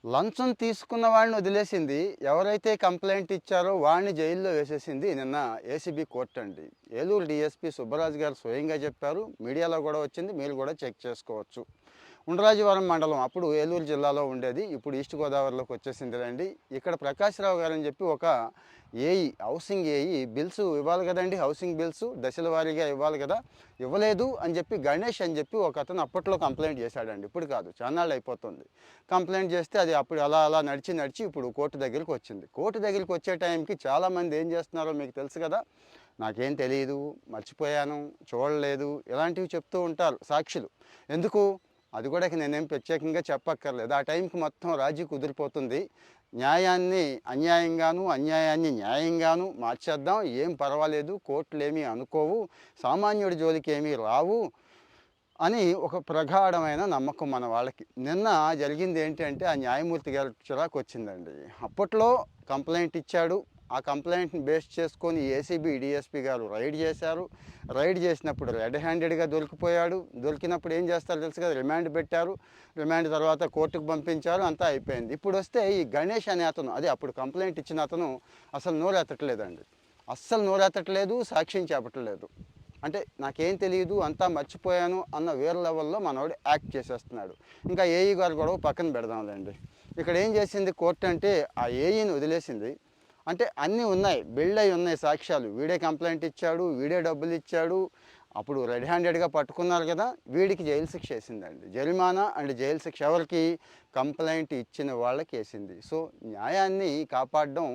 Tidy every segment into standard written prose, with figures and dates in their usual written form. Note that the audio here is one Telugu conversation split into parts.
లంచం తీసుకున్న వాడిని వదిలేసింది. ఎవరైతే కంప్లెయింట్ ఇచ్చారో వాడిని జైల్లో వేసేసింది నిన్న ఏసీబీ కోర్ట్ అండి. ఏలూరు డీఎస్పీ సుబ్బరాజు గారు స్వయంగా చెప్పారు. మీడియాలో కూడా వచ్చింది. మీరు కూడా చెక్ చేసుకోవచ్చు. ఉండ్రాజవరం మండలం అప్పుడు ఏలూరు జిల్లాలో ఉండేది. ఇప్పుడు ఈస్ట్ గోదావరిలోకి వచ్చేసిందిలేండి. ఇక్కడ ప్రకాశ్‌రావు గారని చెప్పి ఒక ఏఈ, హౌసింగ్ ఏఈ బిల్స్ ఇవ్వాలి కదండీ! హౌసింగ్ బిల్స్ దశల వారీగా ఇవ్వాలి కదా! ఇవ్వలేదు అని చెప్పి గణేష్ అని చెప్పి ఒకతను అప్పట్లో కంప్లెయింట్ చేశాడండి. ఇప్పుడు కాదు, చాన్నాళ్ళు అయిపోతుంది. కంప్లెయింట్ చేస్తే అది అప్పుడు అలా అలా నడిచి నడిచి ఇప్పుడు కోర్టు దగ్గరికి వచ్చింది. కోర్టు దగ్గరికి వచ్చే టైంకి చాలామంది ఏం చేస్తున్నారో మీకు తెలుసు కదా! నాకేం తెలీదు, మర్చిపోయాను, చూడలేదు ఇలాంటివి చెప్తూ ఉంటారు సాక్షులు. ఎందుకు? అది కూడా ఇక నేనేం ప్రత్యేకంగా చెప్పక్కర్లేదు. ఆ టైంకి మొత్తం రాజీ కుదిరిపోతుంది. న్యాయాన్ని అన్యాయంగాను, అన్యాయాన్ని న్యాయంగాను మార్చేద్దాం. ఏం పర్వాలేదు, కోర్టులేమీ అనుకోవు, సామాన్యుడి జోలికి ఏమీ రావు అని ఒక ప్రగాఢమైన నమ్మకం మన వాళ్ళకి. నిన్న జరిగింది ఏంటంటే ఆ న్యాయమూర్తి గారు చిరాకు వచ్చిందండి. అప్పట్లో కంప్లైంట్ ఇచ్చాడు. ఆ కంప్లైంట్ని బేస్ చేసుకొని ఏసీబీ డీఎస్పీ గారు రైడ్ చేశారు. రైడ్ చేసినప్పుడు రెడ్ హ్యాండెడ్గా దొరికిపోయాడు. దొరికినప్పుడు ఏం చేస్తారో తెలుసు కదా, రిమాండ్ పెట్టారు. రిమాండ్ తర్వాత కోర్టుకు పంపించారు. అంతా అయిపోయింది. ఇప్పుడు వస్తే ఈ గణేష్ అనే అతను, అదే అప్పుడు కంప్లైంట్ ఇచ్చిన అతను అసలు నోరెత్తట్లేదండి. అస్సలు నోరెత్తట్లేదు, సాక్ష్యం చెప్పట్లేదు. అంటే నాకేం తెలియదు, అంతా మర్చిపోయాను అన్న వేరే లెవెల్లో మనోడు యాక్ట్ చేసేస్తున్నాడు. ఇంకా ఏఈ గారు కూడా పక్కన పెడదాంలేండి. ఇక్కడ ఏం చేసింది కోర్టు అంటే ఆ ఏఈని వదిలేసింది. అంటే అన్నీ ఉన్నాయి, బిల్డ్ అయి ఉన్నాయి సాక్ష్యాలు. వీడే కంప్లైంట్ ఇచ్చాడు, వీడే డబ్బులు ఇచ్చాడు, అప్పుడు రెడ్ హ్యాండెడ్గా పట్టుకున్నారు కదా, వీడికి జైలు శిక్ష వేసిందండి. జరిమానా అండ్ జైలు శిక్ష ఎవరికి? కంప్లైంట్ ఇచ్చిన వాళ్ళకి వేసింది. సో న్యాయాన్ని కాపాడడం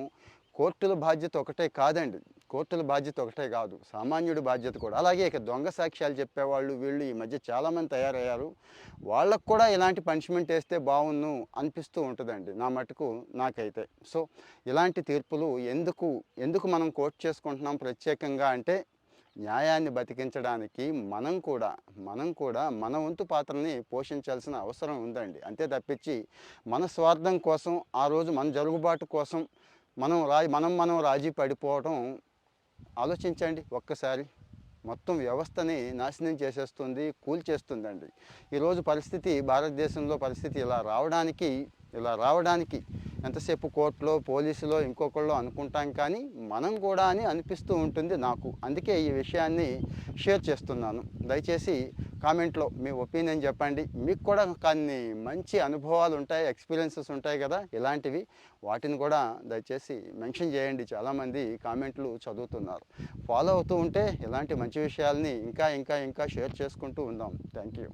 కోర్టుల బాధ్యత ఒకటే కాదండి. కోర్టుల బాధ్యత ఒకటే కాదు, సామాన్యుడి బాధ్యత కూడా. అలాగే ఇక దొంగ సాక్ష్యాలు చెప్పేవాళ్ళు వీళ్ళు ఈ మధ్య చాలామంది తయారయ్యారు. వాళ్ళకు కూడా ఇలాంటి పనిష్మెంట్ వేస్తే బాగున్ను అనిపిస్తూ ఉంటుందండి నా మటుకు, నాకైతే. సో ఇలాంటి తీర్పులు ఎందుకు మనం కోర్టు చేసుకుంటున్నాం ప్రత్యేకంగా అంటే, న్యాయాన్ని బతికించడానికి మనం కూడా మన వంతు పాత్రని పోషించాల్సిన అవసరం ఉందండి. అంతే తప్పించి మన స్వార్థం కోసం, ఆ రోజు మన జరుగుబాటు కోసం మనం రాజీ పడిపోవడం ఆలోచించండి ఒక్కసారి. మొత్తం వ్యవస్థని నాశనం చేసేస్తుంది, కూల్చేస్తుందండి. ఈరోజు పరిస్థితి, భారతదేశంలో పరిస్థితి ఇలా రావడానికి ఎంతసేపు కోర్టులో, పోలీసులో, ఇంకొకళ్ళు అనుకుంటాం కానీ మనం కూడా అని అనిపిస్తూ ఉంటుంది నాకు. అందుకే ఈ విషయాన్ని షేర్ చేస్తున్నాను. దయచేసి కామెంట్లో మీ ఒపీనియన్ చెప్పండి. మీకు కూడా కొన్ని మంచి అనుభవాలు ఉంటాయి, ఎక్స్పీరియన్సెస్ ఉంటాయి కదా ఇలాంటివి, వాటిని కూడా దయచేసి మెన్షన్ చేయండి. చాలామంది కామెంట్లు చదువుతున్నారు. ఫాలో అవుతూ ఉంటే ఇలాంటి మంచి విషయాల్ని ఇంకా షేర్ చేసుకుంటూ ఉందాం. Thank you.